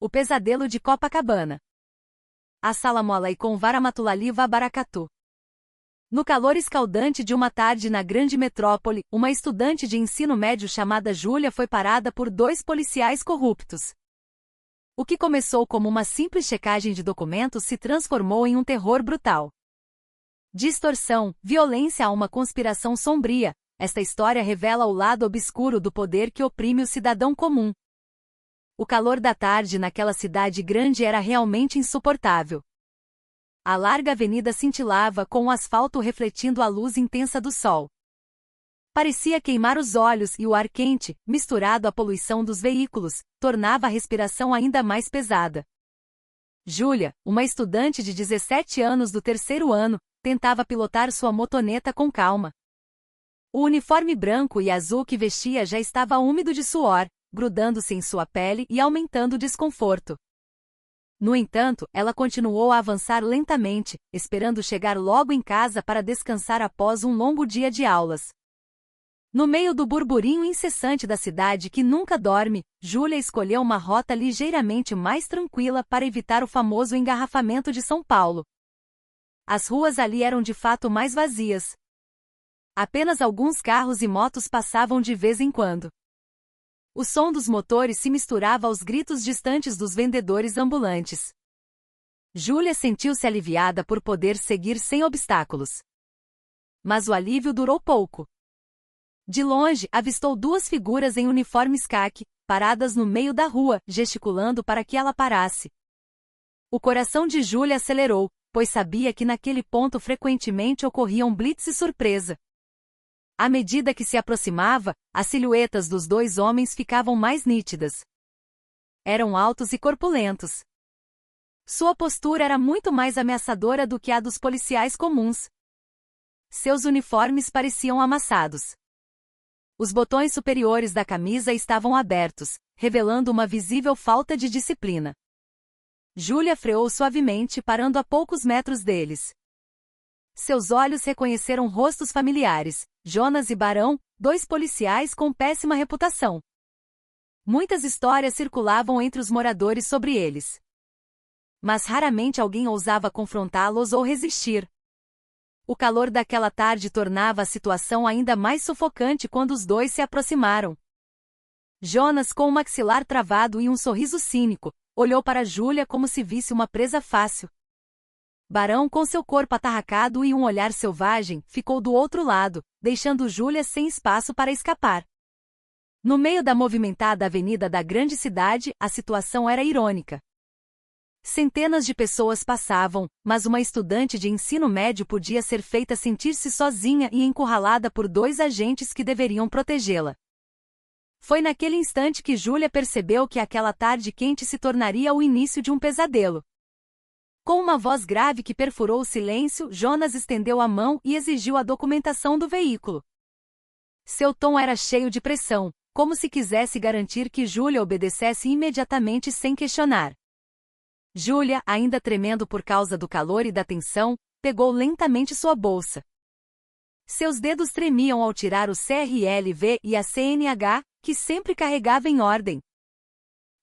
O pesadelo de Copacabana. Assalamualaikum warahmatullahi wabarakatuh. No calor escaldante de uma tarde na grande metrópole, uma estudante de ensino médio chamada Júlia foi parada por dois policiais corruptos. O que começou como uma simples checagem de documentos se transformou em um terror brutal. De extorsão, violência a uma conspiração sombria, esta história revela o lado obscuro do poder que oprime o cidadão comum. O calor da tarde naquela cidade grande era realmente insuportável. A larga avenida cintilava com o asfalto refletindo a luz intensa do sol. Parecia queimar os olhos e o ar quente, misturado à poluição dos veículos, tornava a respiração ainda mais pesada. Júlia, uma estudante de 17 anos do terceiro ano, tentava pilotar sua motoneta com calma. O uniforme branco e azul que vestia já estava úmido de suor, grudando-se em sua pele e aumentando o desconforto. No entanto, ela continuou a avançar lentamente, esperando chegar logo em casa para descansar após um longo dia de aulas. No meio do burburinho incessante da cidade que nunca dorme, Júlia escolheu uma rota ligeiramente mais tranquila para evitar o famoso engarrafamento de São Paulo. As ruas ali eram de fato mais vazias. Apenas alguns carros e motos passavam de vez em quando. O som dos motores se misturava aos gritos distantes dos vendedores ambulantes. Júlia sentiu-se aliviada por poder seguir sem obstáculos. Mas o alívio durou pouco. De longe, avistou duas figuras em uniformes caqui, paradas no meio da rua, gesticulando para que ela parasse. O coração de Júlia acelerou, pois sabia que naquele ponto frequentemente ocorriam blitz surpresa. À medida que se aproximava, as silhuetas dos dois homens ficavam mais nítidas. Eram altos e corpulentos. Sua postura era muito mais ameaçadora do que a dos policiais comuns. Seus uniformes pareciam amassados. Os botões superiores da camisa estavam abertos, revelando uma visível falta de disciplina. Júlia freou suavemente, parando a poucos metros deles. Seus olhos reconheceram rostos familiares, Jonas e Barão, dois policiais com péssima reputação. Muitas histórias circulavam entre os moradores sobre eles. Mas raramente alguém ousava confrontá-los ou resistir. O calor daquela tarde tornava a situação ainda mais sufocante quando os dois se aproximaram. Jonas, com o maxilar travado e um sorriso cínico, olhou para Júlia como se visse uma presa fácil. Barão, com seu corpo atarracado e um olhar selvagem, ficou do outro lado, deixando Júlia sem espaço para escapar. No meio da movimentada avenida da grande cidade, a situação era irônica. Centenas de pessoas passavam, mas uma estudante de ensino médio podia ser feita sentir-se sozinha e encurralada por dois agentes que deveriam protegê-la. Foi naquele instante que Júlia percebeu que aquela tarde quente se tornaria o início de um pesadelo. Com uma voz grave que perfurou o silêncio, Jonas estendeu a mão e exigiu a documentação do veículo. Seu tom era cheio de pressão, como se quisesse garantir que Júlia obedecesse imediatamente sem questionar. Júlia, ainda tremendo por causa do calor e da tensão, pegou lentamente sua bolsa. Seus dedos tremiam ao tirar o CRLV e a CNH, que sempre carregava em ordem.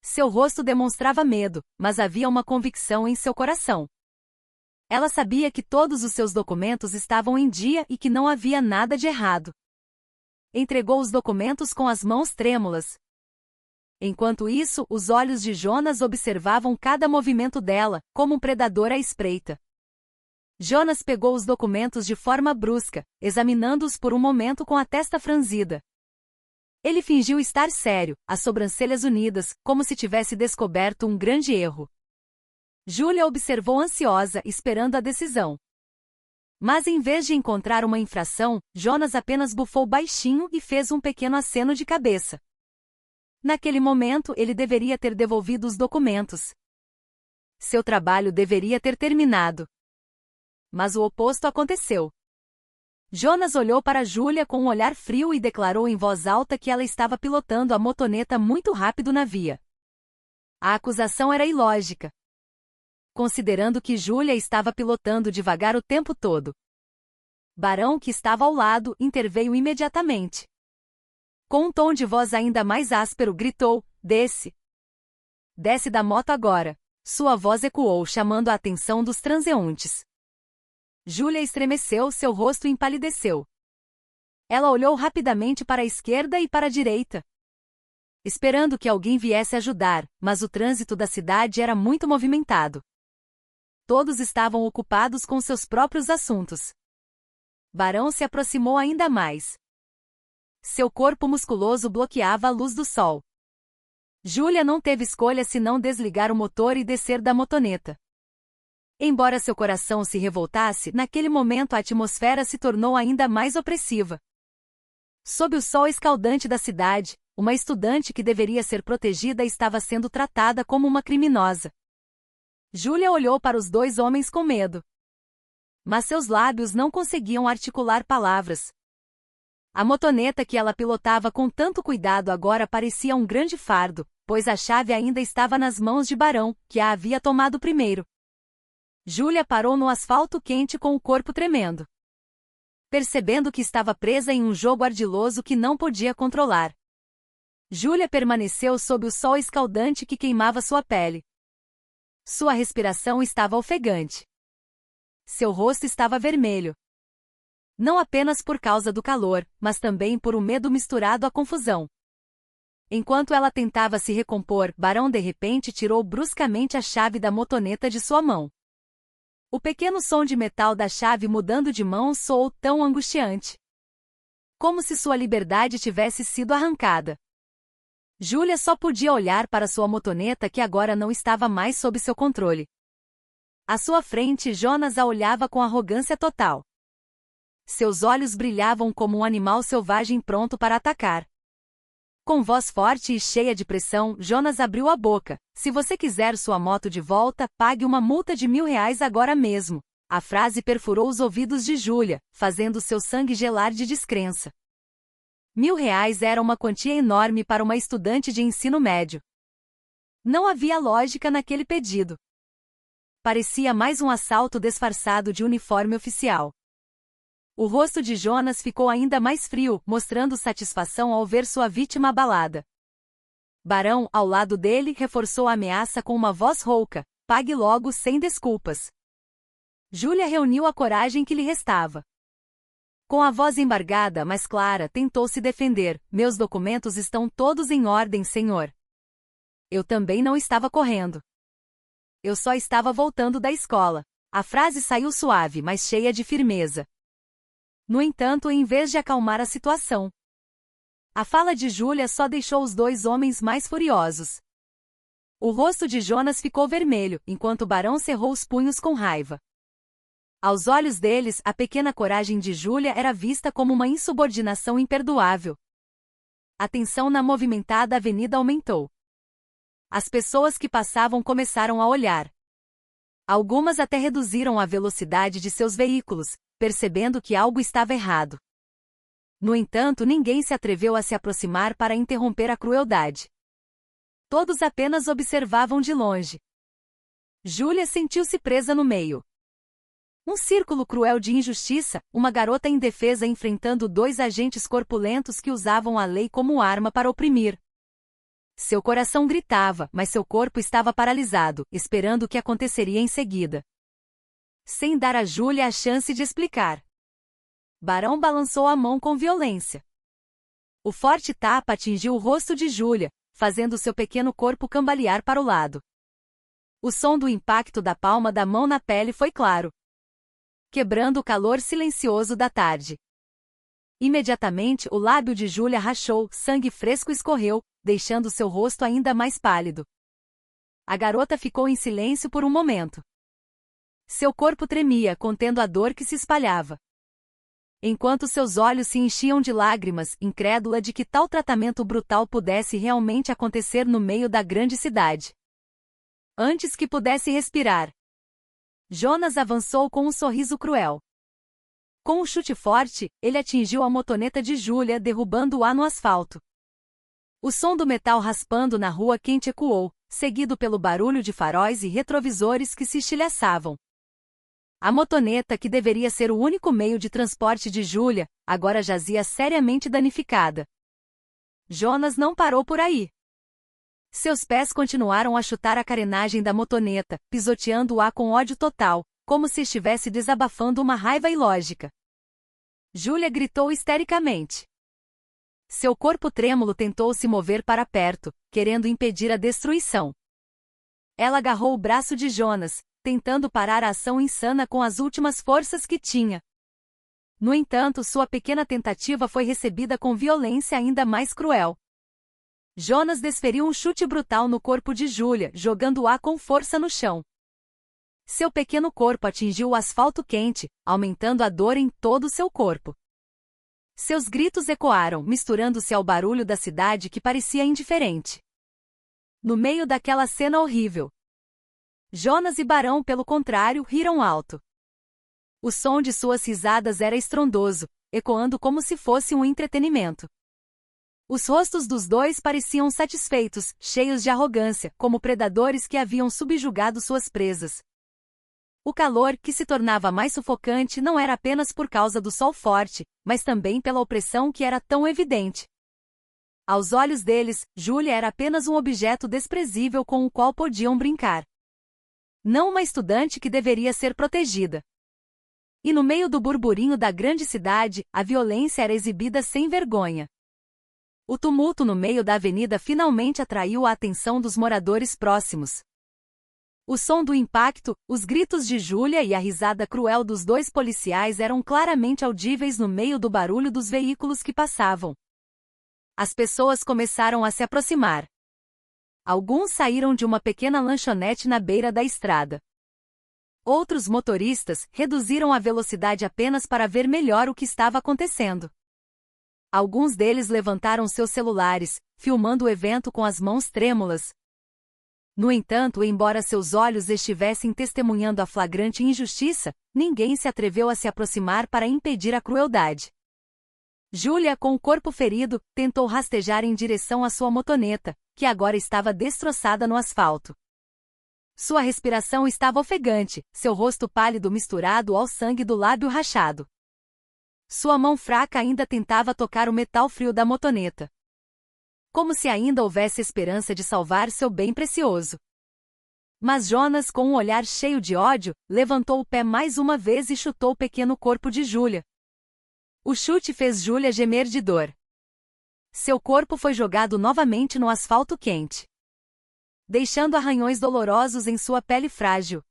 Seu rosto demonstrava medo, mas havia uma convicção em seu coração. Ela sabia que todos os seus documentos estavam em dia e que não havia nada de errado. Entregou os documentos com as mãos trêmulas. Enquanto isso, os olhos de Jonas observavam cada movimento dela, como um predador à espreita. Jonas pegou os documentos de forma brusca, examinando-os por um momento com a testa franzida. Ele fingiu estar sério, as sobrancelhas unidas, como se tivesse descoberto um grande erro. Júlia observou ansiosa, esperando a decisão. Mas em vez de encontrar uma infração, Jonas apenas bufou baixinho e fez um pequeno aceno de cabeça. Naquele momento, ele deveria ter devolvido os documentos. Seu trabalho deveria ter terminado. Mas o oposto aconteceu. Jonas olhou para Júlia com um olhar frio e declarou em voz alta que ela estava pilotando a motoneta muito rápido na via. A acusação era ilógica, considerando que Júlia estava pilotando devagar o tempo todo. Barão, que estava ao lado, interveio imediatamente. Com um tom de voz ainda mais áspero, gritou: "Desce!" Desce da moto agora. Sua voz ecoou, chamando a atenção dos transeuntes. Júlia estremeceu, seu rosto empalideceu. Ela olhou rapidamente para a esquerda e para a direita, esperando que alguém viesse ajudar, mas o trânsito da cidade era muito movimentado. Todos estavam ocupados com seus próprios assuntos. Barão se aproximou ainda mais. Seu corpo musculoso bloqueava a luz do sol. Júlia não teve escolha senão desligar o motor e descer da motoneta. Embora seu coração se revoltasse, naquele momento a atmosfera se tornou ainda mais opressiva. Sob o sol escaldante da cidade, uma estudante que deveria ser protegida estava sendo tratada como uma criminosa. Júlia olhou para os dois homens com medo. Mas seus lábios não conseguiam articular palavras. A motoneta que ela pilotava com tanto cuidado agora parecia um grande fardo, pois a chave ainda estava nas mãos de Barão, que a havia tomado primeiro. Júlia parou no asfalto quente com o corpo tremendo, percebendo que estava presa em um jogo ardiloso que não podia controlar. Júlia permaneceu sob o sol escaldante que queimava sua pele. Sua respiração estava ofegante. Seu rosto estava vermelho. Não apenas por causa do calor, mas também por um medo misturado à confusão. Enquanto ela tentava se recompor, Barão de repente tirou bruscamente a chave da motoneta de sua mão. O pequeno som de metal da chave mudando de mão soou tão angustiante. Como se sua liberdade tivesse sido arrancada. Júlia só podia olhar para sua motoneta que agora não estava mais sob seu controle. À sua frente, Jonas a olhava com arrogância total. Seus olhos brilhavam como um animal selvagem pronto para atacar. Com voz forte e cheia de pressão, Jonas abriu a boca. Se você quiser sua moto de volta, pague uma multa de R$ 1.000 agora mesmo. A frase perfurou os ouvidos de Júlia, fazendo seu sangue gelar de descrença. R$ 1.000 era uma quantia enorme para uma estudante de ensino médio. Não havia lógica naquele pedido. Parecia mais um assalto disfarçado de uniforme oficial. O rosto de Jonas ficou ainda mais frio, mostrando satisfação ao ver sua vítima abalada. Barão, ao lado dele, reforçou a ameaça com uma voz rouca: pague logo sem desculpas. Júlia reuniu a coragem que lhe restava. Com a voz embargada, mas clara, tentou se defender: meus documentos estão todos em ordem, senhor. Eu também não estava correndo. Eu só estava voltando da escola. A frase saiu suave, mas cheia de firmeza. No entanto, em vez de acalmar a situação, a fala de Júlia só deixou os dois homens mais furiosos. O rosto de Jonas ficou vermelho, enquanto Barão cerrou os punhos com raiva. Aos olhos deles, a pequena coragem de Júlia era vista como uma insubordinação imperdoável. A tensão na movimentada avenida aumentou. As pessoas que passavam começaram a olhar. Algumas até reduziram a velocidade de seus veículos, percebendo que algo estava errado. No entanto, ninguém se atreveu a se aproximar para interromper a crueldade. Todos apenas observavam de longe. Júlia sentiu-se presa no meio. Um círculo cruel de injustiça, uma garota indefesa enfrentando dois agentes corpulentos que usavam a lei como arma para oprimir. Seu coração gritava, mas seu corpo estava paralisado, esperando o que aconteceria em seguida. Sem dar a Júlia a chance de explicar, Barão balançou a mão com violência. O forte tapa atingiu o rosto de Júlia, fazendo seu pequeno corpo cambalear para o lado. O som do impacto da palma da mão na pele foi claro, quebrando o calor silencioso da tarde. Imediatamente, o lábio de Júlia rachou, sangue fresco escorreu, deixando seu rosto ainda mais pálido. A garota ficou em silêncio por um momento. Seu corpo tremia, contendo a dor que se espalhava. Enquanto seus olhos se enchiam de lágrimas, incrédula de que tal tratamento brutal pudesse realmente acontecer no meio da grande cidade. Antes que pudesse respirar, Jonas avançou com um sorriso cruel. Com um chute forte, ele atingiu a motoneta de Júlia, derrubando-a no asfalto. O som do metal raspando na rua quente ecoou, seguido pelo barulho de faróis e retrovisores que se estilhaçavam. A motoneta, que deveria ser o único meio de transporte de Júlia, agora jazia seriamente danificada. Jonas não parou por aí. Seus pés continuaram a chutar a carenagem da motoneta, pisoteando-a com ódio total, como se estivesse desabafando uma raiva ilógica. Júlia gritou histericamente. Seu corpo trêmulo tentou se mover para perto, querendo impedir a destruição. Ela agarrou o braço de Jonas, tentando parar a ação insana com as últimas forças que tinha. No entanto, sua pequena tentativa foi recebida com violência ainda mais cruel. Jonas desferiu um chute brutal no corpo de Júlia, jogando-a com força no chão. Seu pequeno corpo atingiu o asfalto quente, aumentando a dor em todo o seu corpo. Seus gritos ecoaram, misturando-se ao barulho da cidade que parecia indiferente. No meio daquela cena horrível, Jonas e Barão, pelo contrário, riram alto. O som de suas risadas era estrondoso, ecoando como se fosse um entretenimento. Os rostos dos dois pareciam satisfeitos, cheios de arrogância, como predadores que haviam subjugado suas presas. O calor, que se tornava mais sufocante, não era apenas por causa do sol forte, mas também pela opressão que era tão evidente. Aos olhos deles, Júlia era apenas um objeto desprezível com o qual podiam brincar. Não uma estudante que deveria ser protegida. E no meio do burburinho da grande cidade, a violência era exibida sem vergonha. O tumulto no meio da avenida finalmente atraiu a atenção dos moradores próximos. O som do impacto, os gritos de Júlia e a risada cruel dos dois policiais eram claramente audíveis no meio do barulho dos veículos que passavam. As pessoas começaram a se aproximar. Alguns saíram de uma pequena lanchonete na beira da estrada. Outros motoristas reduziram a velocidade apenas para ver melhor o que estava acontecendo. Alguns deles levantaram seus celulares, filmando o evento com as mãos trêmulas. No entanto, embora seus olhos estivessem testemunhando a flagrante injustiça, ninguém se atreveu a se aproximar para impedir a crueldade. Júlia, com o corpo ferido, tentou rastejar em direção à sua motoneta, que agora estava destroçada no asfalto. Sua respiração estava ofegante, seu rosto pálido misturado ao sangue do lábio rachado. Sua mão fraca ainda tentava tocar o metal frio da motoneta. Como se ainda houvesse esperança de salvar seu bem precioso. Mas Jonas, com um olhar cheio de ódio, levantou o pé mais uma vez e chutou o pequeno corpo de Júlia. O chute fez Júlia gemer de dor. Seu corpo foi jogado novamente no asfalto quente, deixando arranhões dolorosos em sua pele frágil.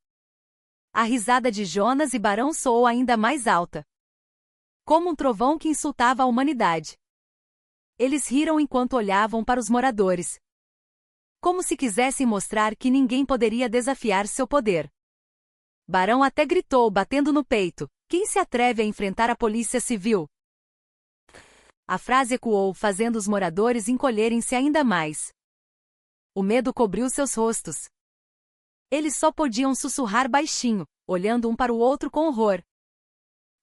A risada de Jonas e Barão soou ainda mais alta, como um trovão que insultava a humanidade. Eles riram enquanto olhavam para os moradores, como se quisessem mostrar que ninguém poderia desafiar seu poder. Barão até gritou, batendo no peito: "Quem se atreve a enfrentar a polícia civil?" A frase ecoou, fazendo os moradores encolherem-se ainda mais. O medo cobriu seus rostos. Eles só podiam sussurrar baixinho, olhando um para o outro com horror,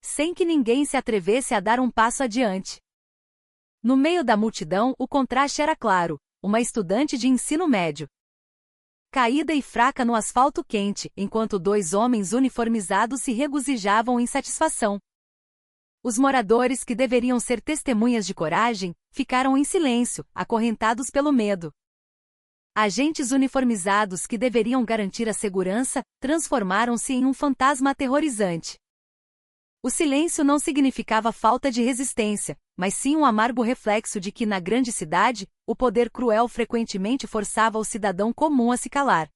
sem que ninguém se atrevesse a dar um passo adiante. No meio da multidão, o contraste era claro: uma estudante de ensino médio, caída e fraca no asfalto quente, enquanto dois homens uniformizados se regozijavam em satisfação. Os moradores, que deveriam ser testemunhas de coragem, ficaram em silêncio, acorrentados pelo medo. Agentes uniformizados, que deveriam garantir a segurança, transformaram-se em um fantasma aterrorizante. O silêncio não significava falta de resistência, mas sim um amargo reflexo de que, na grande cidade, o poder cruel frequentemente forçava o cidadão comum a se calar.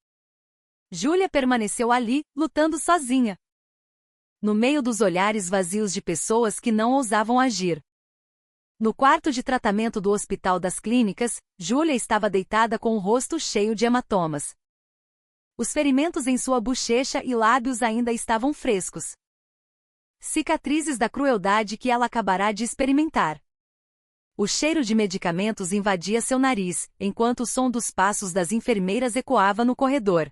Júlia permaneceu ali, lutando sozinha, no meio dos olhares vazios de pessoas que não ousavam agir. No quarto de tratamento do Hospital das Clínicas, Júlia estava deitada com o rosto cheio de hematomas. Os ferimentos em sua bochecha e lábios ainda estavam frescos. Cicatrizes da crueldade que ela acabará de experimentar. O cheiro de medicamentos invadia seu nariz, enquanto o som dos passos das enfermeiras ecoava no corredor.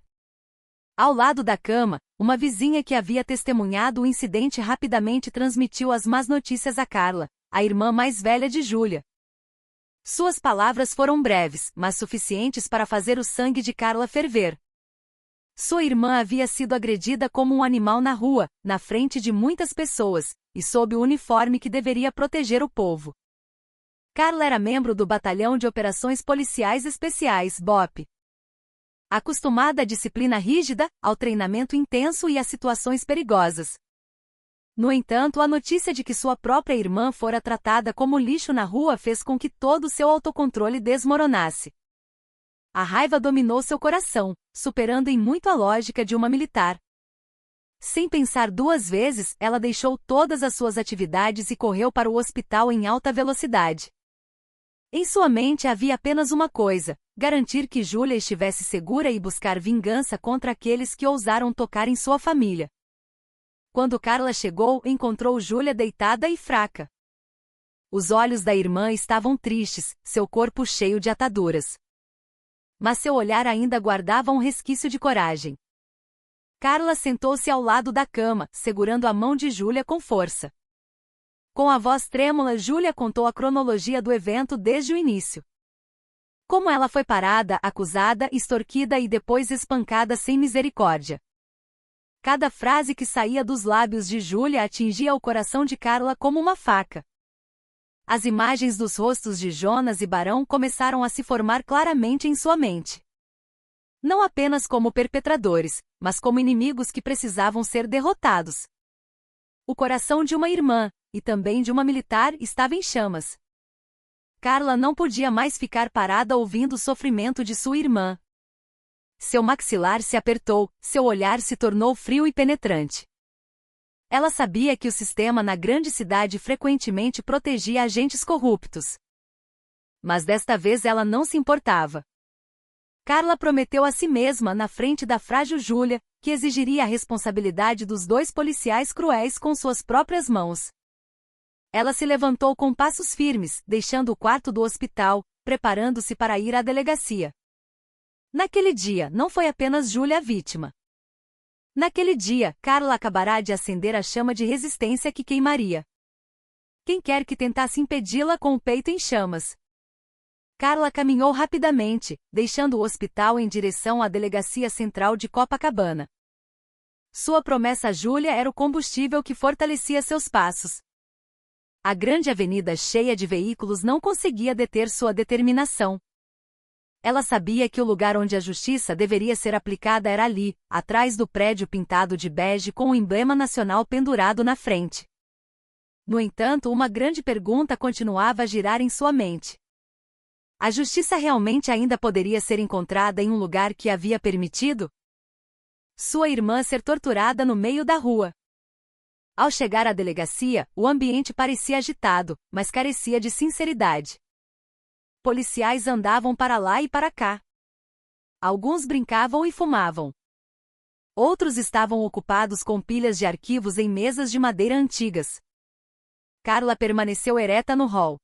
Ao lado da cama, uma vizinha que havia testemunhado o incidente rapidamente transmitiu as más notícias a Carla, a irmã mais velha de Júlia. Suas palavras foram breves, mas suficientes para fazer o sangue de Carla ferver. Sua irmã havia sido agredida como um animal na rua, na frente de muitas pessoas, e sob o uniforme que deveria proteger o povo. Carla era membro do Batalhão de Operações Policiais Especiais, BOP. Acostumada à disciplina rígida, ao treinamento intenso e a situações perigosas. No entanto, a notícia de que sua própria irmã fora tratada como lixo na rua fez com que todo seu autocontrole desmoronasse. A raiva dominou seu coração, superando em muito a lógica de uma militar. Sem pensar duas vezes, ela deixou todas as suas atividades e correu para o hospital em alta velocidade. Em sua mente havia apenas uma coisa: garantir que Júlia estivesse segura e buscar vingança contra aqueles que ousaram tocar em sua família. Quando Carla chegou, encontrou Júlia deitada e fraca. Os olhos da irmã estavam tristes, seu corpo cheio de ataduras. Mas seu olhar ainda guardava um resquício de coragem. Carla sentou-se ao lado da cama, segurando a mão de Júlia com força. Com a voz trêmula, Júlia contou a cronologia do evento desde o início. Como ela foi parada, acusada, extorquida e depois espancada sem misericórdia. Cada frase que saía dos lábios de Júlia atingia o coração de Carla como uma faca. As imagens dos rostos de Jonas e Barão começaram a se formar claramente em sua mente. Não apenas como perpetradores, mas como inimigos que precisavam ser derrotados. O coração de uma irmã, e também de uma militar, estava em chamas. Carla não podia mais ficar parada ouvindo o sofrimento de sua irmã. Seu maxilar se apertou, seu olhar se tornou frio e penetrante. Ela sabia que o sistema na grande cidade frequentemente protegia agentes corruptos. Mas desta vez ela não se importava. Carla prometeu a si mesma, na frente da frágil Júlia, que exigiria a responsabilidade dos dois policiais cruéis com suas próprias mãos. Ela se levantou com passos firmes, deixando o quarto do hospital, preparando-se para ir à delegacia. Naquele dia, não foi apenas Júlia a vítima. Naquele dia, Carla acabará de acender a chama de resistência que queimaria quem quer que tentasse impedi-la com o peito em chamas. Carla caminhou rapidamente, deixando o hospital em direção à delegacia central de Copacabana. Sua promessa a Júlia era o combustível que fortalecia seus passos. A grande avenida cheia de veículos não conseguia deter sua determinação. Ela sabia que o lugar onde a justiça deveria ser aplicada era ali, atrás do prédio pintado de bege com o emblema nacional pendurado na frente. No entanto, uma grande pergunta continuava a girar em sua mente. A justiça realmente ainda poderia ser encontrada em um lugar que havia permitido sua irmã ser torturada no meio da rua? Ao chegar à delegacia, o ambiente parecia agitado, mas carecia de sinceridade. Policiais andavam para lá e para cá. Alguns brincavam e fumavam. Outros estavam ocupados com pilhas de arquivos em mesas de madeira antigas. Carla permaneceu ereta no hall.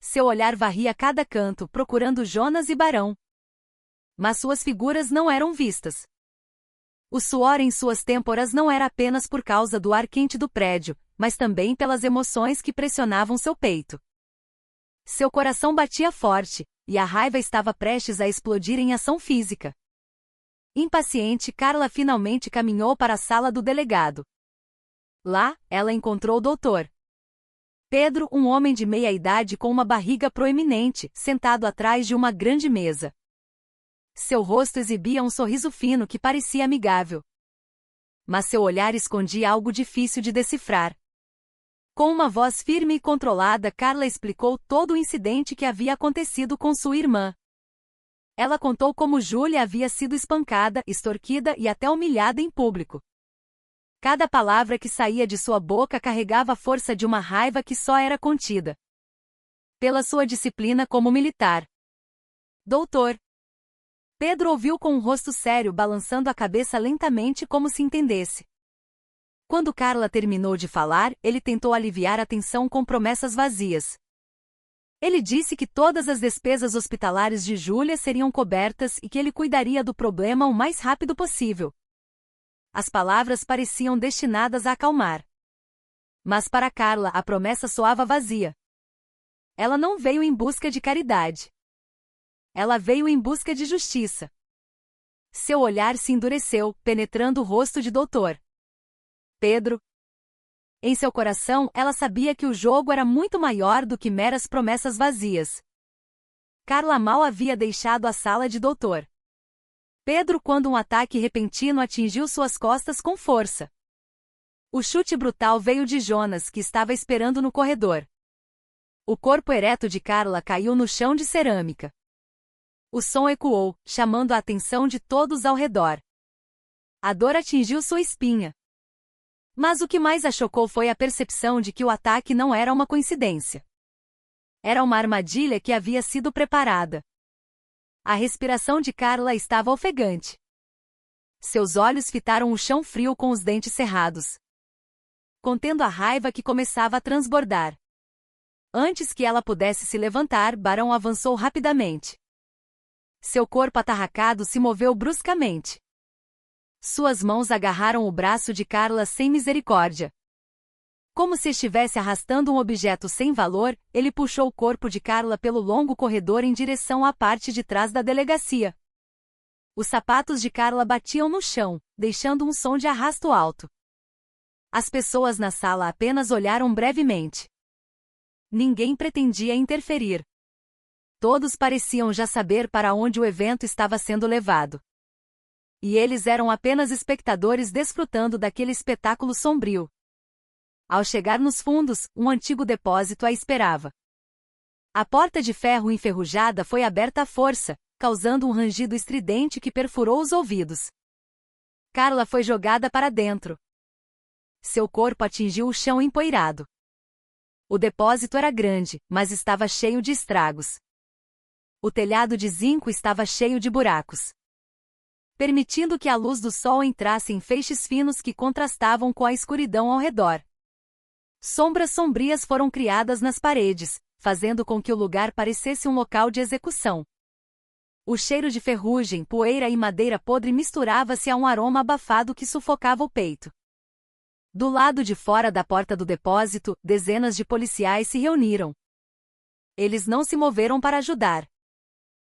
Seu olhar varria cada canto, procurando Jonas e Barão. Mas suas figuras não eram vistas. O suor em suas têmporas não era apenas por causa do ar quente do prédio, mas também pelas emoções que pressionavam seu peito. Seu coração batia forte, e a raiva estava prestes a explodir em ação física. Impaciente, Carla finalmente caminhou para a sala do delegado. Lá, ela encontrou o doutor Pedro, um homem de meia-idade com uma barriga proeminente, sentado atrás de uma grande mesa. Seu rosto exibia um sorriso fino que parecia amigável. Mas seu olhar escondia algo difícil de decifrar. Com uma voz firme e controlada, Carla explicou todo o incidente que havia acontecido com sua irmã. Ela contou como Júlia havia sido espancada, extorquida e até humilhada em público. Cada palavra que saía de sua boca carregava a força de uma raiva que só era contida pela sua disciplina como militar. Doutor Pedro ouviu com um rosto sério, balançando a cabeça lentamente como se entendesse. Quando Carla terminou de falar, ele tentou aliviar a tensão com promessas vazias. Ele disse que todas as despesas hospitalares de Júlia seriam cobertas e que ele cuidaria do problema o mais rápido possível. As palavras pareciam destinadas a acalmar. Mas para Carla a promessa soava vazia. Ela não veio em busca de caridade. Ela veio em busca de justiça. Seu olhar se endureceu, penetrando o rosto de Dr. Pedro. Em seu coração, ela sabia que o jogo era muito maior do que meras promessas vazias. Carla mal havia deixado a sala de Dr. Pedro quando um ataque repentino atingiu suas costas com força. O chute brutal veio de Jonas, que estava esperando no corredor. O corpo ereto de Carla caiu no chão de cerâmica. O som ecoou, chamando a atenção de todos ao redor. A dor atingiu sua espinha. Mas o que mais a chocou foi a percepção de que o ataque não era uma coincidência. Era uma armadilha que havia sido preparada. A respiração de Carla estava ofegante. Seus olhos fitaram o chão frio com os dentes cerrados, contendo a raiva que começava a transbordar. Antes que ela pudesse se levantar, Barão avançou rapidamente. Seu corpo atarracado se moveu bruscamente. Suas mãos agarraram o braço de Carla sem misericórdia. Como se estivesse arrastando um objeto sem valor, ele puxou o corpo de Carla pelo longo corredor em direção à parte de trás da delegacia. Os sapatos de Carla batiam no chão, deixando um som de arrasto alto. As pessoas na sala apenas olharam brevemente. Ninguém pretendia interferir. Todos pareciam já saber para onde o evento estava sendo levado. E eles eram apenas espectadores desfrutando daquele espetáculo sombrio. Ao chegar nos fundos, um antigo depósito a esperava. A porta de ferro enferrujada foi aberta à força, causando um rangido estridente que perfurou os ouvidos. Carla foi jogada para dentro. Seu corpo atingiu o chão empoeirado. O depósito era grande, mas estava cheio de estragos. O telhado de zinco estava cheio de buracos, permitindo que a luz do sol entrasse em feixes finos que contrastavam com a escuridão ao redor. Sombras sombrias foram criadas nas paredes, fazendo com que o lugar parecesse um local de execução. O cheiro de ferrugem, poeira e madeira podre misturava-se a um aroma abafado que sufocava o peito. Do lado de fora da porta do depósito, dezenas de policiais se reuniram. Eles não se moveram para ajudar.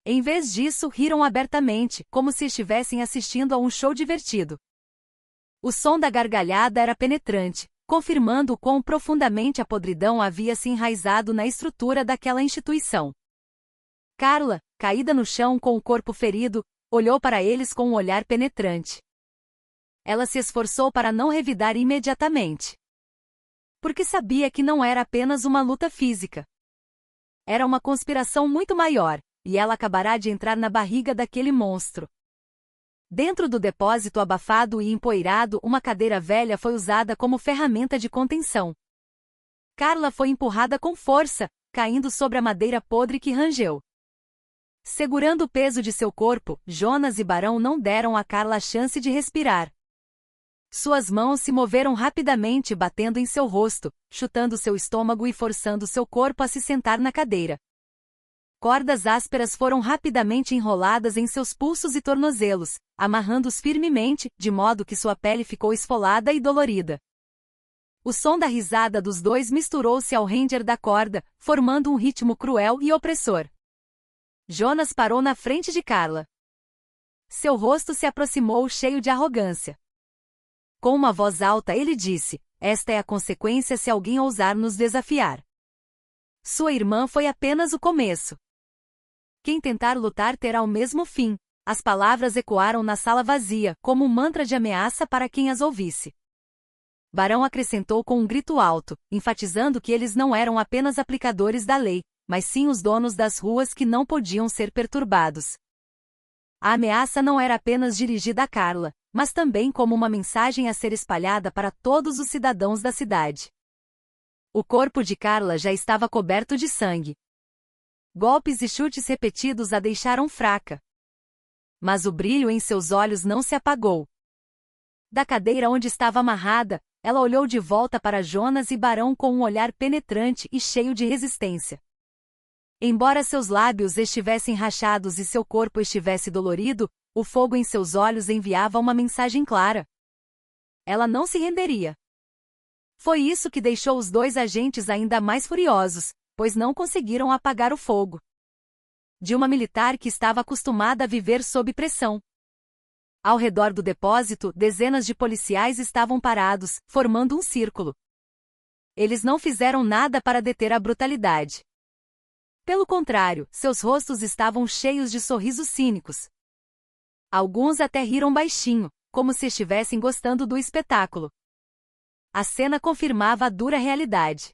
Em vez disso, riram abertamente, como se estivessem assistindo a um show divertido. O som da gargalhada era penetrante, confirmando o quão profundamente a podridão havia se enraizado na estrutura daquela instituição. Carla, caída no chão com o corpo ferido, olhou para eles com um olhar penetrante. Ela se esforçou para não revidar imediatamente. Porque sabia que não era apenas uma luta física. Era uma conspiração muito maior, e ela acabará de entrar na barriga daquele monstro. Dentro do depósito abafado e empoeirado, uma cadeira velha foi usada como ferramenta de contenção. Carla foi empurrada com força, caindo sobre a madeira podre que rangeu. Segurando o peso de seu corpo, Jonas e Barão não deram a Carla a chance de respirar. Suas mãos se moveram rapidamente, batendo em seu rosto, chutando seu estômago e forçando seu corpo a se sentar na cadeira. Cordas ásperas foram rapidamente enroladas em seus pulsos e tornozelos, amarrando-os firmemente, de modo que sua pele ficou esfolada e dolorida. O som da risada dos dois misturou-se ao ranger da corda, formando um ritmo cruel e opressor. Jonas parou na frente de Carla. Seu rosto se aproximou cheio de arrogância. Com uma voz alta ele disse: "Esta é a consequência se alguém ousar nos desafiar. Sua irmã foi apenas o começo. Quem tentar lutar terá o mesmo fim." As palavras ecoaram na sala vazia, como um mantra de ameaça para quem as ouvisse. Barão acrescentou com um grito alto, enfatizando que eles não eram apenas aplicadores da lei, mas sim os donos das ruas que não podiam ser perturbados. A ameaça não era apenas dirigida a Carla, mas também como uma mensagem a ser espalhada para todos os cidadãos da cidade. O corpo de Carla já estava coberto de sangue. Golpes e chutes repetidos a deixaram fraca. Mas o brilho em seus olhos não se apagou. Da cadeira onde estava amarrada, ela olhou de volta para Jonas e Barão com um olhar penetrante e cheio de resistência. Embora seus lábios estivessem rachados e seu corpo estivesse dolorido, o fogo em seus olhos enviava uma mensagem clara. Ela não se renderia. Foi isso que deixou os dois agentes ainda mais furiosos, pois não conseguiram apagar o fogo de uma militar que estava acostumada a viver sob pressão. Ao redor do depósito, dezenas de policiais estavam parados, formando um círculo. Eles não fizeram nada para deter a brutalidade. Pelo contrário, seus rostos estavam cheios de sorrisos cínicos. Alguns até riram baixinho, como se estivessem gostando do espetáculo. A cena confirmava a dura realidade.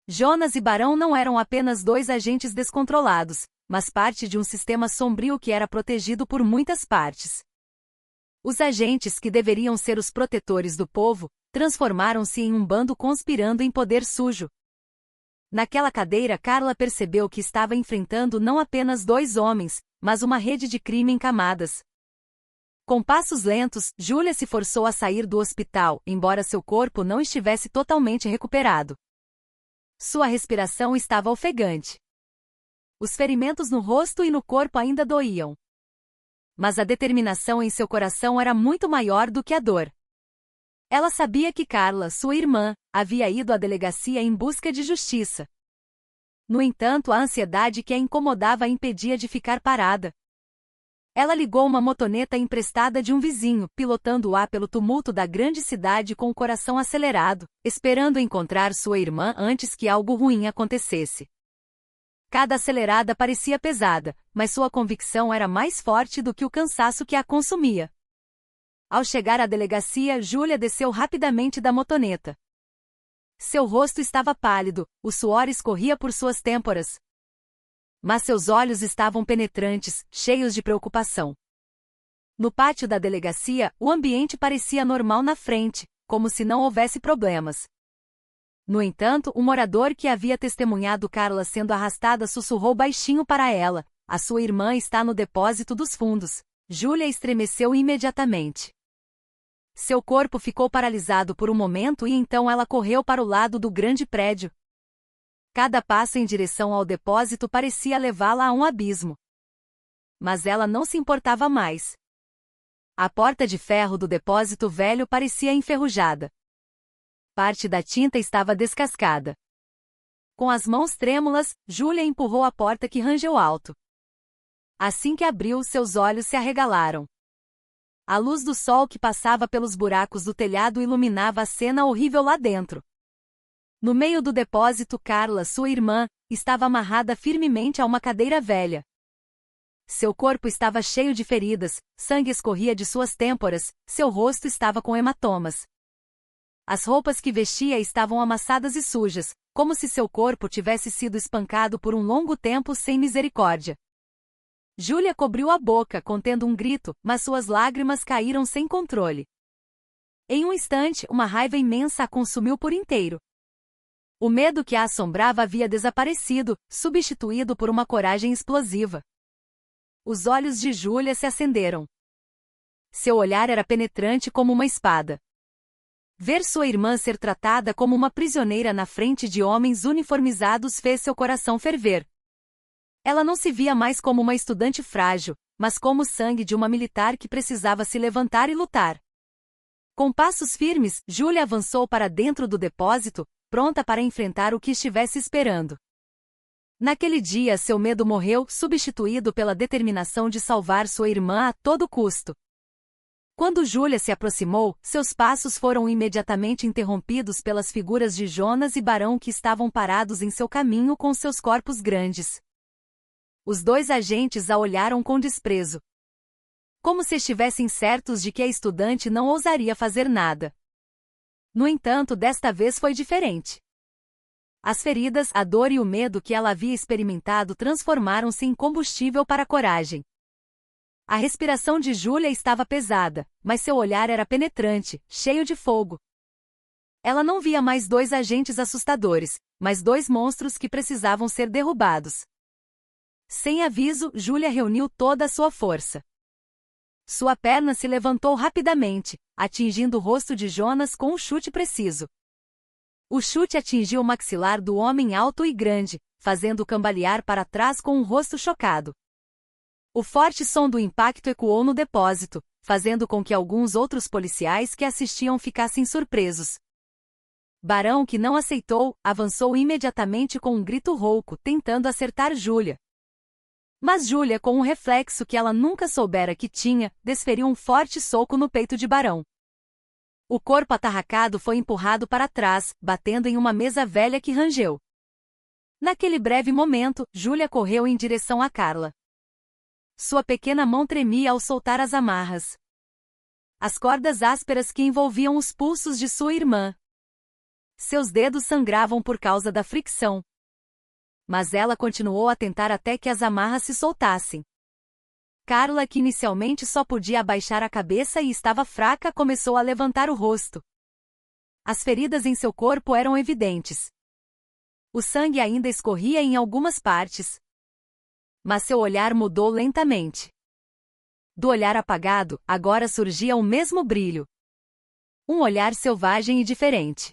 Jonas e Barão não eram apenas dois agentes descontrolados, mas parte de um sistema sombrio que era protegido por muitas partes. Os agentes que deveriam ser os protetores do povo, transformaram-se em um bando conspirando em poder sujo. Naquela cadeira, Carla percebeu que estava enfrentando não apenas dois homens, mas uma rede de crime em camadas. Com passos lentos, Julia se forçou a sair do hospital, embora seu corpo não estivesse totalmente recuperado. Sua respiração estava ofegante. Os ferimentos no rosto e no corpo ainda doíam. Mas a determinação em seu coração era muito maior do que a dor. Ela sabia que Carla, sua irmã, havia ido à delegacia em busca de justiça. No entanto, a ansiedade que a incomodava a impedia de ficar parada. Ela ligou uma motoneta emprestada de um vizinho, pilotando-a pelo tumulto da grande cidade com o coração acelerado, esperando encontrar sua irmã antes que algo ruim acontecesse. Cada acelerada parecia pesada, mas sua convicção era mais forte do que o cansaço que a consumia. Ao chegar à delegacia, Julia desceu rapidamente da motoneta. Seu rosto estava pálido, o suor escorria por suas têmporas. Mas seus olhos estavam penetrantes, cheios de preocupação. No pátio da delegacia, o ambiente parecia normal na frente, como se não houvesse problemas. No entanto, um morador que havia testemunhado Carla sendo arrastada sussurrou baixinho para ela: "A sua irmã está no depósito dos fundos." Julia estremeceu imediatamente. Seu corpo ficou paralisado por um momento e então ela correu para o lado do grande prédio. Cada passo em direção ao depósito parecia levá-la a um abismo. Mas ela não se importava mais. A porta de ferro do depósito velho parecia enferrujada. Parte da tinta estava descascada. Com as mãos trêmulas, Julia empurrou a porta que rangeu alto. Assim que abriu, seus olhos se arregalaram. A luz do sol que passava pelos buracos do telhado iluminava a cena horrível lá dentro. No meio do depósito, Carla, sua irmã, estava amarrada firmemente a uma cadeira velha. Seu corpo estava cheio de feridas, sangue escorria de suas têmporas, seu rosto estava com hematomas. As roupas que vestia estavam amassadas e sujas, como se seu corpo tivesse sido espancado por um longo tempo sem misericórdia. Julia cobriu a boca, contendo um grito, mas suas lágrimas caíram sem controle. Em um instante, uma raiva imensa a consumiu por inteiro. O medo que a assombrava havia desaparecido, substituído por uma coragem explosiva. Os olhos de Julia se acenderam. Seu olhar era penetrante como uma espada. Ver sua irmã ser tratada como uma prisioneira na frente de homens uniformizados fez seu coração ferver. Ela não se via mais como uma estudante frágil, mas como o sangue de uma militar que precisava se levantar e lutar. Com passos firmes, Julia avançou para dentro do depósito, pronta para enfrentar o que estivesse esperando. Naquele dia, seu medo morreu, substituído pela determinação de salvar sua irmã a todo custo. Quando Julia se aproximou, seus passos foram imediatamente interrompidos pelas figuras de Jonas e Barão que estavam parados em seu caminho com seus corpos grandes. Os dois agentes a olharam com desprezo. Como se estivessem certos de que a estudante não ousaria fazer nada. No entanto, desta vez foi diferente. As feridas, a dor e o medo que ela havia experimentado transformaram-se em combustível para a coragem. A respiração de Julia estava pesada, mas seu olhar era penetrante, cheio de fogo. Ela não via mais dois agentes assustadores, mas dois monstros que precisavam ser derrubados. Sem aviso, Julia reuniu toda a sua força. Sua perna se levantou rapidamente, atingindo o rosto de Jonas com um chute preciso. O chute atingiu o maxilar do homem alto e grande, fazendo-o cambalear para trás com um rosto chocado. O forte som do impacto ecoou no depósito, fazendo com que alguns outros policiais que assistiam ficassem surpresos. Barão, que não aceitou, avançou imediatamente com um grito rouco, tentando acertar Julia. Mas Julia, com um reflexo que ela nunca soubera que tinha, desferiu um forte soco no peito de Barão. O corpo atarracado foi empurrado para trás, batendo em uma mesa velha que rangeu. Naquele breve momento, Júlia correu em direção a Carla. Sua pequena mão tremia ao soltar as amarras. As cordas ásperas que envolviam os pulsos de sua irmã. Seus dedos sangravam por causa da fricção. Mas ela continuou a tentar até que as amarras se soltassem. Carla, que inicialmente só podia abaixar a cabeça e estava fraca, começou a levantar o rosto. As feridas em seu corpo eram evidentes. O sangue ainda escorria em algumas partes. Mas seu olhar mudou lentamente. Do olhar apagado, agora surgia o mesmo brilho. Um olhar selvagem e diferente.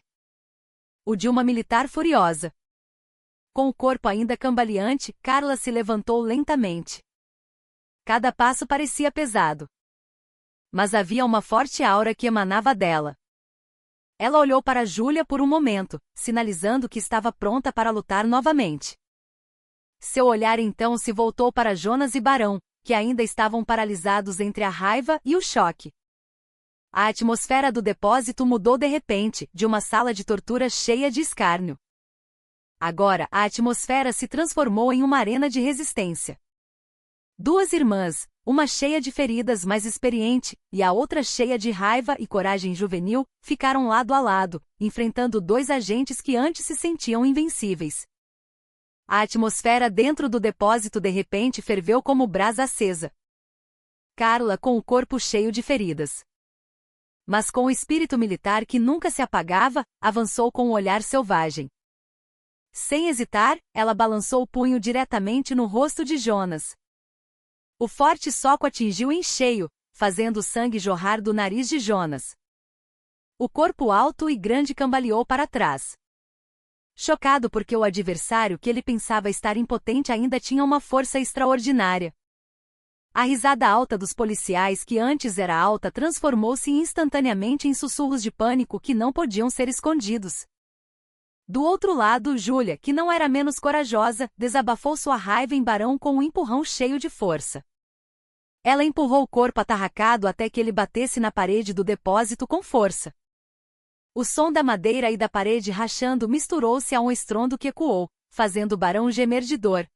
O de uma militar furiosa. Com o corpo ainda cambaleante, Carla se levantou lentamente. Cada passo parecia pesado. Mas havia uma forte aura que emanava dela. Ela olhou para Júlia por um momento, sinalizando que estava pronta para lutar novamente. Seu olhar então se voltou para Jonas e Barão, que ainda estavam paralisados entre a raiva e o choque. A atmosfera do depósito mudou de repente, de uma sala de tortura cheia de escárnio. Agora, a atmosfera se transformou em uma arena de resistência. Duas irmãs, uma cheia de feridas mais experiente, e a outra cheia de raiva e coragem juvenil, ficaram lado a lado, enfrentando dois agentes que antes se sentiam invencíveis. A atmosfera dentro do depósito de repente ferveu como brasa acesa. Carla com o corpo cheio de feridas. Mas com o espírito militar que nunca se apagava, avançou com um olhar selvagem. Sem hesitar, ela balançou o punho diretamente no rosto de Jonas. O forte soco atingiu em cheio, fazendo o sangue jorrar do nariz de Jonas. O corpo alto e grande cambaleou para trás. Chocado porque o adversário que ele pensava estar impotente ainda tinha uma força extraordinária. A risada alta dos policiais, que antes era alta, transformou-se instantaneamente em sussurros de pânico que não podiam ser escondidos. Do outro lado, Júlia, que não era menos corajosa, desabafou sua raiva em Barão com um empurrão cheio de força. Ela empurrou o corpo atarracado até que ele batesse na parede do depósito com força. O som da madeira e da parede rachando misturou-se a um estrondo que ecoou, fazendo Barão gemer de dor.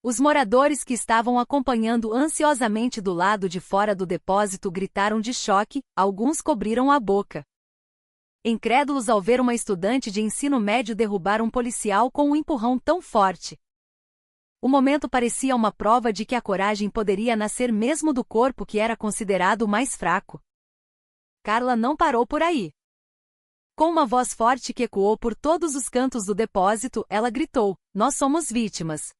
Os moradores que estavam acompanhando ansiosamente do lado de fora do depósito gritaram de choque, alguns cobriram a boca. Incrédulos ao ver uma estudante de ensino médio derrubar um policial com um empurrão tão forte. O momento parecia uma prova de que a coragem poderia nascer mesmo do corpo que era considerado o mais fraco. Carla não parou por aí. Com uma voz forte que ecoou por todos os cantos do depósito, ela gritou: "Nós somos vítimas.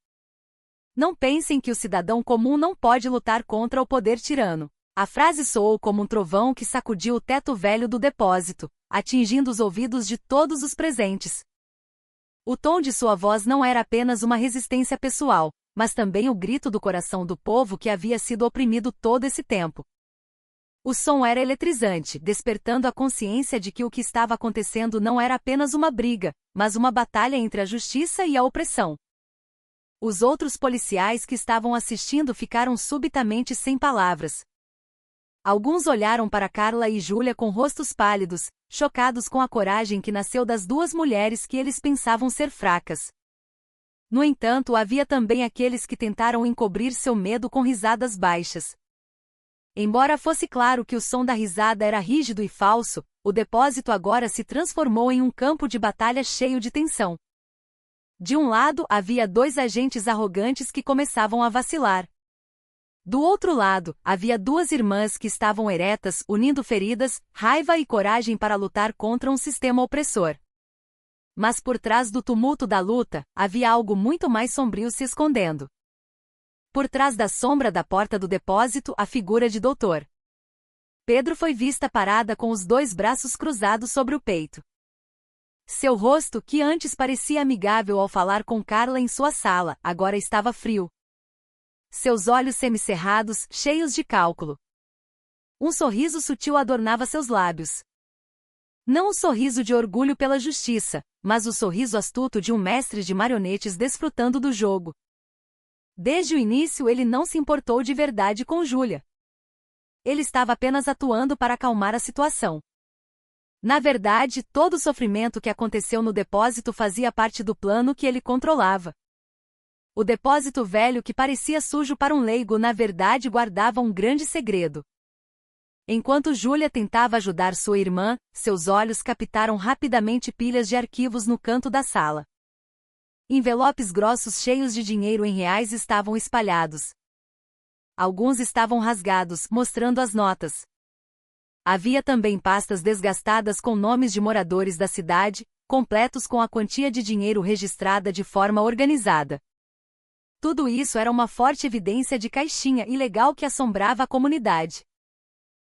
Não pensem que o cidadão comum não pode lutar contra o poder tirano." A frase soou como um trovão que sacudiu o teto velho do depósito, atingindo os ouvidos de todos os presentes. O tom de sua voz não era apenas uma resistência pessoal, mas também o grito do coração do povo que havia sido oprimido todo esse tempo. O som era eletrizante, despertando a consciência de que o que estava acontecendo não era apenas uma briga, mas uma batalha entre a justiça e a opressão. Os outros policiais que estavam assistindo ficaram subitamente sem palavras. Alguns olharam para Carla e Júlia com rostos pálidos, chocados com a coragem que nasceu das duas mulheres que eles pensavam ser fracas. No entanto, havia também aqueles que tentaram encobrir seu medo com risadas baixas. Embora fosse claro que o som da risada era rígido e falso, o depósito agora se transformou em um campo de batalha cheio de tensão. De um lado, havia dois agentes arrogantes que começavam a vacilar. Do outro lado, havia duas irmãs que estavam eretas, unindo feridas, raiva e coragem para lutar contra um sistema opressor. Mas por trás do tumulto da luta, havia algo muito mais sombrio se escondendo. Por trás da sombra da porta do depósito, a figura de Dr. Pedro foi vista parada com os dois braços cruzados sobre o peito. Seu rosto, que antes parecia amigável ao falar com Carla em sua sala, agora estava frio. Seus olhos semicerrados, cheios de cálculo. Um sorriso sutil adornava seus lábios. Não o sorriso de orgulho pela justiça, mas o sorriso astuto de um mestre de marionetes desfrutando do jogo. Desde o início ele não se importou de verdade com Júlia. Ele estava apenas atuando para acalmar a situação. Na verdade, todo o sofrimento que aconteceu no depósito fazia parte do plano que ele controlava. O depósito velho que parecia sujo para um leigo na verdade guardava um grande segredo. Enquanto Júlia tentava ajudar sua irmã, seus olhos captaram rapidamente pilhas de arquivos no canto da sala. Envelopes grossos cheios de dinheiro em reais estavam espalhados. Alguns estavam rasgados, mostrando as notas. Havia também pastas desgastadas com nomes de moradores da cidade, completos com a quantia de dinheiro registrada de forma organizada. Tudo isso era uma forte evidência de caixinha ilegal que assombrava a comunidade.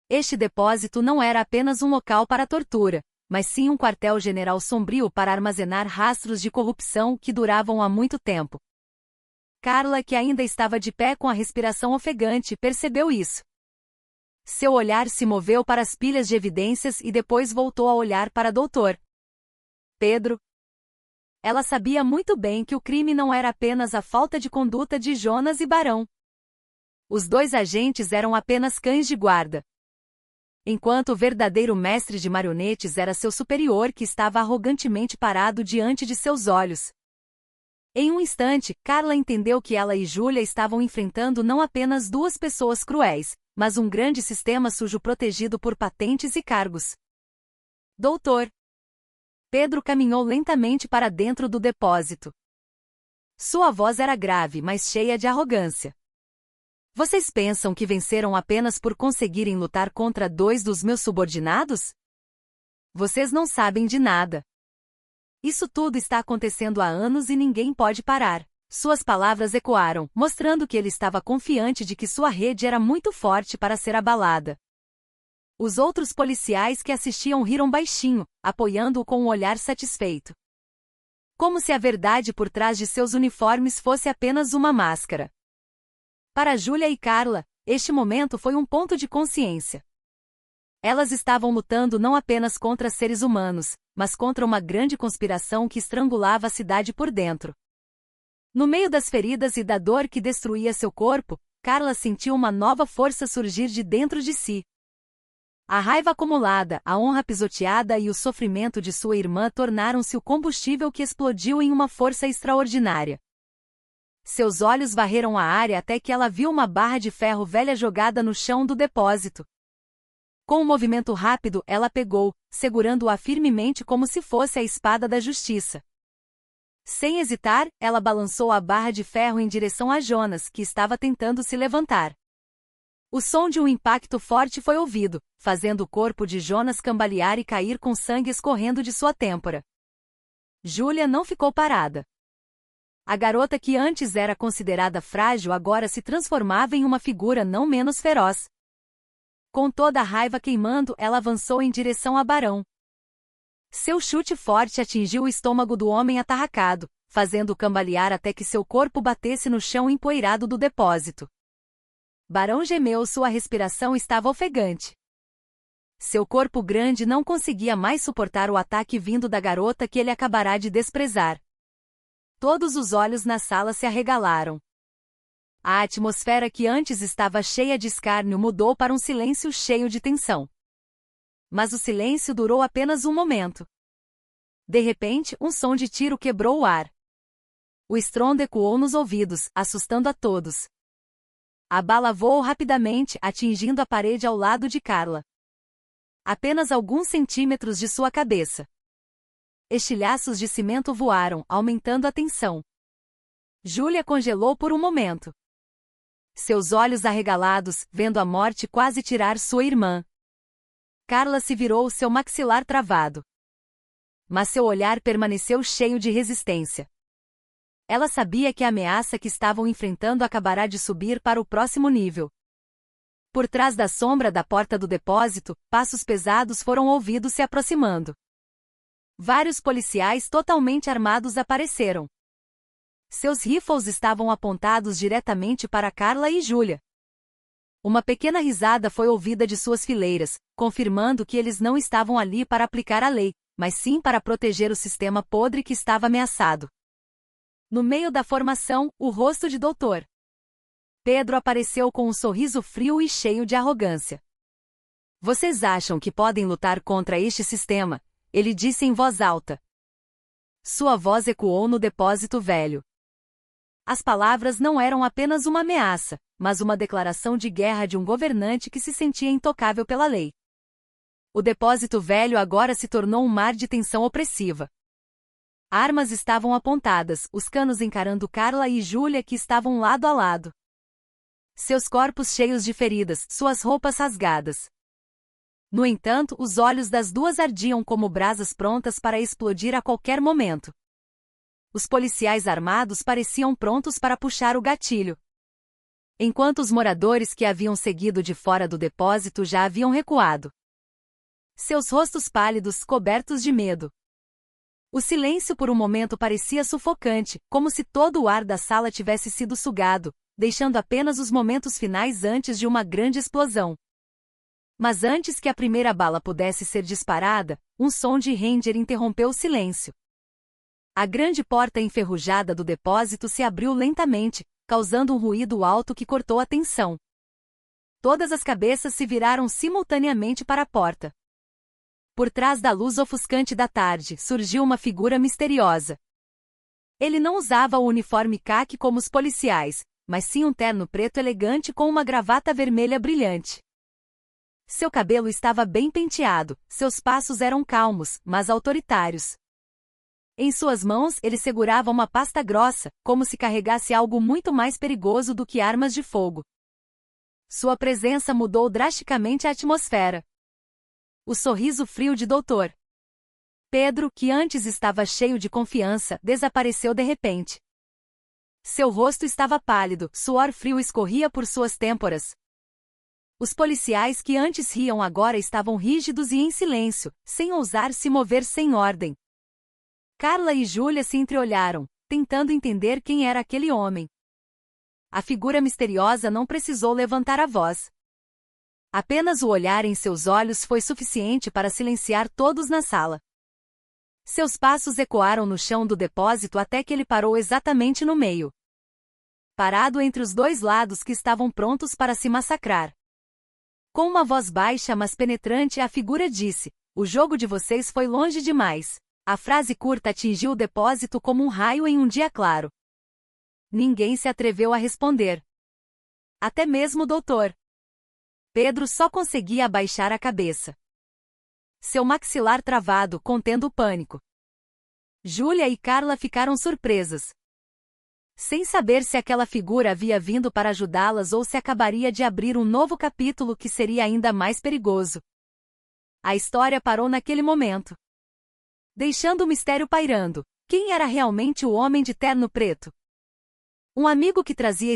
Este depósito não era apenas um local para tortura, mas sim um quartel-general sombrio para armazenar rastros de corrupção que duravam há muito tempo. Carla, que ainda estava de pé com a respiração ofegante, percebeu isso. Seu olhar se moveu para as pilhas de evidências e depois voltou a olhar para Dr. Pedro. Ela sabia muito bem que o crime não era apenas a falta de conduta de Jonas e Barão. Os dois agentes eram apenas cães de guarda. Enquanto o verdadeiro mestre de marionetes era seu superior que estava arrogantemente parado diante de seus olhos. Em um instante, Carla entendeu que ela e Júlia estavam enfrentando não apenas duas pessoas cruéis, mas um grande sistema sujo protegido por patentes e cargos. Doutor. Pedro caminhou lentamente para dentro do depósito. Sua voz era grave, mas cheia de arrogância. Vocês pensam que venceram apenas por conseguirem lutar contra dois dos meus subordinados? Vocês não sabem de nada. Isso tudo está acontecendo há anos e ninguém pode parar. Suas palavras ecoaram, mostrando que ele estava confiante de que sua rede era muito forte para ser abalada. Os outros policiais que assistiam riram baixinho, apoiando-o com um olhar satisfeito. Como se a verdade por trás de seus uniformes fosse apenas uma máscara. Para Júlia e Carla, este momento foi um ponto de consciência. Elas estavam lutando não apenas contra seres humanos, mas contra uma grande conspiração que estrangulava a cidade por dentro. No meio das feridas e da dor que destruía seu corpo, Carla sentiu uma nova força surgir de dentro de si. A raiva acumulada, a honra pisoteada e o sofrimento de sua irmã tornaram-se o combustível que explodiu em uma força extraordinária. Seus olhos varreram a área até que ela viu uma barra de ferro velha jogada no chão do depósito. Com um movimento rápido, ela pegou, segurando-a firmemente como se fosse a espada da justiça. Sem hesitar, ela balançou a barra de ferro em direção a Jonas, que estava tentando se levantar. O som de um impacto forte foi ouvido, fazendo o corpo de Jonas cambalear e cair com sangue escorrendo de sua têmpora. Júlia não ficou parada. A garota que antes era considerada frágil agora se transformava em uma figura não menos feroz. Com toda a raiva queimando, ela avançou em direção a Barão. Seu chute forte atingiu o estômago do homem atarracado, fazendo-o cambalear até que seu corpo batesse no chão empoeirado do depósito. Barão gemeu, sua respiração estava ofegante. Seu corpo grande não conseguia mais suportar o ataque vindo da garota que ele acabará de desprezar. Todos os olhos na sala se arregalaram. A atmosfera que antes estava cheia de escárnio mudou para um silêncio cheio de tensão. Mas o silêncio durou apenas um momento. De repente, um som de tiro quebrou o ar. O estrondo ecoou nos ouvidos, assustando a todos. A bala voou rapidamente, atingindo a parede ao lado de Carla. Apenas alguns centímetros de sua cabeça. Estilhaços de cimento voaram, aumentando a tensão. Júlia congelou por um momento. Seus olhos arregalados, vendo a morte quase tirar sua irmã. Carla se virou, seu maxilar travado. Mas seu olhar permaneceu cheio de resistência. Ela sabia que a ameaça que estavam enfrentando acabará de subir para o próximo nível. Por trás da sombra da porta do depósito, passos pesados foram ouvidos se aproximando. Vários policiais totalmente armados apareceram. Seus rifles estavam apontados diretamente para Carla e Júlia. Uma pequena risada foi ouvida de suas fileiras, confirmando que eles não estavam ali para aplicar a lei, mas sim para proteger o sistema podre que estava ameaçado. No meio da formação, o rosto de Dr. Pedro apareceu com um sorriso frio e cheio de arrogância. Vocês acham que podem lutar contra este sistema? Ele disse em voz alta. Sua voz ecoou no depósito velho. As palavras não eram apenas uma ameaça, mas uma declaração de guerra de um governante que se sentia intocável pela lei. O depósito velho agora se tornou um mar de tensão opressiva. Armas estavam apontadas, os canos encarando Carla e Julia que estavam lado a lado. Seus corpos cheios de feridas, suas roupas rasgadas. No entanto, os olhos das duas ardiam como brasas prontas para explodir a qualquer momento. Os policiais armados pareciam prontos para puxar o gatilho. Enquanto os moradores que haviam seguido de fora do depósito já haviam recuado. Seus rostos pálidos, cobertos de medo. O silêncio por um momento parecia sufocante, como se todo o ar da sala tivesse sido sugado, deixando apenas os momentos finais antes de uma grande explosão. Mas antes que a primeira bala pudesse ser disparada, um som de Ranger interrompeu o silêncio. A grande porta enferrujada do depósito se abriu lentamente, causando um ruído alto que cortou a tensão. Todas as cabeças se viraram simultaneamente para a porta. Por trás da luz ofuscante da tarde, surgiu uma figura misteriosa. Ele não usava o uniforme caque como os policiais, mas sim um terno preto elegante com uma gravata vermelha brilhante. Seu cabelo estava bem penteado, seus passos eram calmos, mas autoritários. Em suas mãos ele segurava uma pasta grossa, como se carregasse algo muito mais perigoso do que armas de fogo. Sua presença mudou drasticamente a atmosfera. O sorriso frio de Dr. Pedro, que antes estava cheio de confiança, desapareceu de repente. Seu rosto estava pálido, suor frio escorria por suas têmporas. Os policiais que antes riam agora estavam rígidos e em silêncio, sem ousar se mover sem ordem. Carla e Julia se entreolharam, tentando entender quem era aquele homem. A figura misteriosa não precisou levantar a voz. Apenas o olhar em seus olhos foi suficiente para silenciar todos na sala. Seus passos ecoaram no chão do depósito até que ele parou exatamente no meio. Parado entre os dois lados que estavam prontos para se massacrar. Com uma voz baixa mas penetrante, a figura disse: "O jogo de vocês foi longe demais." A frase curta atingiu o depósito como um raio em um dia claro. Ninguém se atreveu a responder. Até mesmo o Dr. Pedro só conseguia abaixar a cabeça. Seu maxilar travado, contendo o pânico. Julia e Carla ficaram surpresas. Sem saber se aquela figura havia vindo para ajudá-las ou se acabaria de abrir um novo capítulo que seria ainda mais perigoso. A história parou naquele momento. Deixando o mistério pairando, quem era realmente o homem de terno preto? Um amigo que trazia